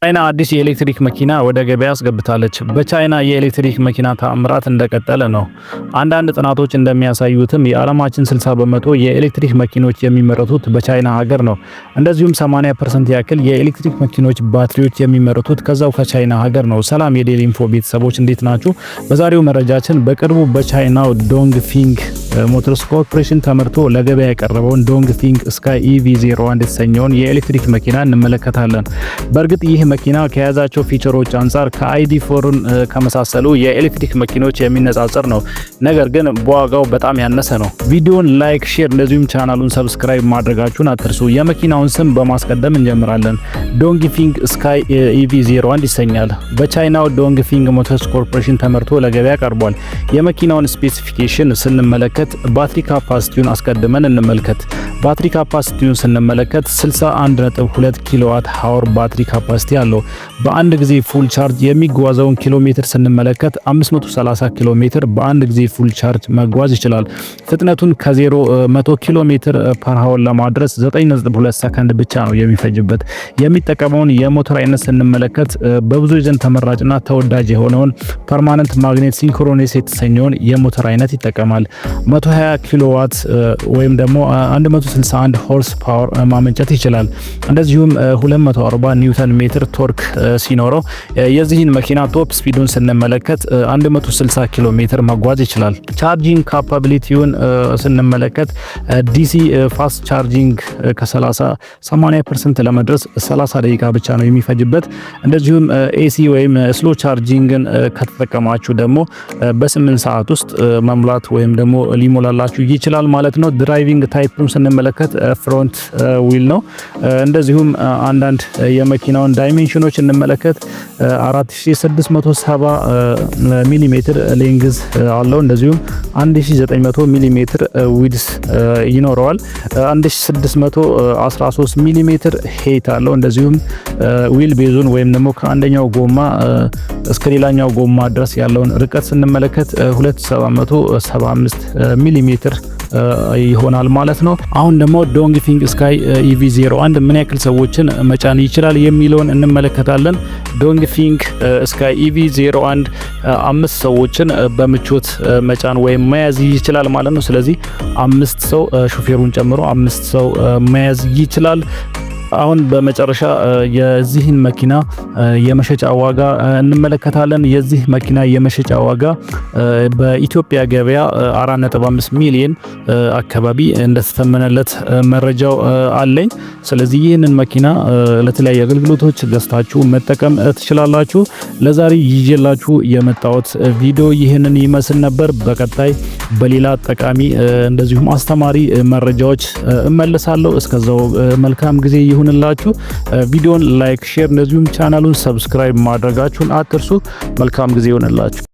ቻይና አዲስ የኤሌክትሪክ መኪና ወደ ገበያ አስገብታለች። በቻይና የኤሌክትሪክ መኪና ተአምራት እንደቀጠለ ነው። አንዳንድ ጥናቶች እንደሚያሳዩትም የዓለማችን 60% የኤሌክትሪክ መኪኖች የሚመረቱት በቻይና ሀገር ነው። እንደዚሁም 80% ያክል የኤሌክትሪክ መኪኖች ባትሪዎች የሚመረቱት ከዛው ከቻይና ሀገር ነው። ሰላም የዴሊ ኢንፎ ቤተሰቦች እንዴት ናችሁ? በዛሬው መረጃችን በቅርቡ በቻይናው ዶንግፊንግ ሞተርስ ኮርፖሬሽን ተመርቶ ለገበያ የቀረበውን ዶንግፊንግ ስካይ EV01 የተሰኘውን የኤሌክትሪክ መኪና እንመለከታለን። በእርግጥ ይህ መኪና ከያዛቸው ፊቸሮች አንጻር ከአይዲ4ን ከመሳሰሉ የኤሌክትሪክ መኪኖች የሚነጻጸር ነው። ነገር ግን በዋጋው በጣም ያነሰ ነው። ቪዲዮን ላይክ፣ ሼር እንደዚሁም ቻናሉን ሰብስክራይብ ማድረጋችሁን አትርሱ። የመኪናውን ስም በማስቀደም እንጀምራለን። ዶንግፊንግ ስካይ EV01 ይሰኛል። በቻይናው ዶንግፊንግ ሞተርስ ኮርፖሬሽን ተመርቶ ለገበያ ቀርቧል። የመኪናውን ስፔሲፊኬሽን ስንመለከት ባትሪ ካፓሲቲውን አስቀድመን እንመልከት። ባትሪ ካፓሲቲውን ስንመለከት 61.2 ኪሎዋት ሃወር ባትሪ ካፓሲቲ አለው። በአንድ ጊዜ ፉል ቻርጅ የሚጓዘውን ኪሎ ሜትር ስንመለከት 530 ኪሎ ሜትር በአንድ ጊዜ ፉል ቻርጅ መጓዝ ይችላል። ፍጥነቱን ከ0 100 ኪሎ ሜትር ፐር ሃወር ለማድረስ 9.2 ሰከንድ ብቻ ነው የሚፈጅበት። የሚጠቀመውን የሞተር አይነት ስንመለከት በብዙ ዘንድ ተመራጭና ተወዳጅ የሆነውን ፐርማነንት ማግኔት ሲንክሮኔስ የተሰኘውን የሞተር አይነት ይጠቀማል። 120 ኪሎዋት ወይም ደግሞ 161 ሆርስ ፓወር ማመንጨት ይችላል። እንደዚሁም 240 ኒውተን ሜትር ቶርክ ሲኖረው የዚህን መኪና ቶፕ ስፒዱን ስንመለከት 160 ኪሎ ሜትር መጓዝ ይችላል። ቻርጂንግ ካፓቢሊቲውን ስንመለከት DC ፋስት ቻርጂንግ ከ30-80% ለመድረስ 30 ደቂቃ ብቻ ነው የሚፈጅበት። እንደዚሁም AC ወይም ስሎ ቻርጂንግን ከተጠቀማችሁ ደግሞ በ8 ሰዓት ውስጥ መሙላት ወይም ደግሞ ሊሞላላችሁ ይችላል ማለት ነው። ድራይቪንግ ታይፑን ስንመለከት ፍሮንት ዊል ነው። እንደዚሁም አንዳንድ የመኪናውን ዳይሜንሽኖች እንመለከት 4670 ሚሊ ሜትር ሌንግዝ አለው። እንደዚሁም 1900 ሚሊ ሜትር ዊድስ ይኖረዋል። 1613 ሚሊ ሜትር ሄይት አለው። እንደዚሁም ዊል ቤዙን ወይም ደግሞ ከአንደኛው ጎማ እስከ ሌላኛው ጎማ ድረስ ያለውን ርቀት ስንመለከት 2775 ሚሊ ሜትር ይሆናል ማለት ነው። አሁን ደግሞ ዶንግፊንግ ስካይ EV01 ምን ያክል ሰዎችን መጫን ይችላል የሚለውን እንመለከታለን። ዶንግፊንግ ስካይ EV01 5 ሰዎችን በምቾት መጫን ወይም መያዝ ይችላል ማለት ነው። ስለዚህ 5 ሰው ሹፌሩን ጨምሮ 5 ሰው መያዝ ይችላል። አሁን በመጨረሻ የዚህን መኪና የመሸጫ ዋጋ እንመለከታለን። የዚህ መኪና የመሸጫ ዋጋ በኢትዮጵያ ገበያ 4.5 ሚሊዮን አካባቢ እንደተተመነለት መረጃው አለኝ። ስለዚህ ይህንን መኪና ለተለያዩ አገልግሎቶች ገዝታችሁ መጠቀም ትችላላችሁ። ለዛሬ ይዤላችሁ የመጣሁት ቪዲዮ ይህንን ይመስል ነበር። በቀጣይ በሌላ ጠቃሚ እንደዚሁም አስተማሪ መረጃዎች እመለሳለሁ። እስከዛው መልካም ጊዜ ይሁንላችሁ። ቪዲዮን ላይክ፣ ሼር እንደዚሁም ቻናሉን ሰብስክራይብ ማድረጋችሁን አትርሱ። መልካም ጊዜ ይሁንላችሁ።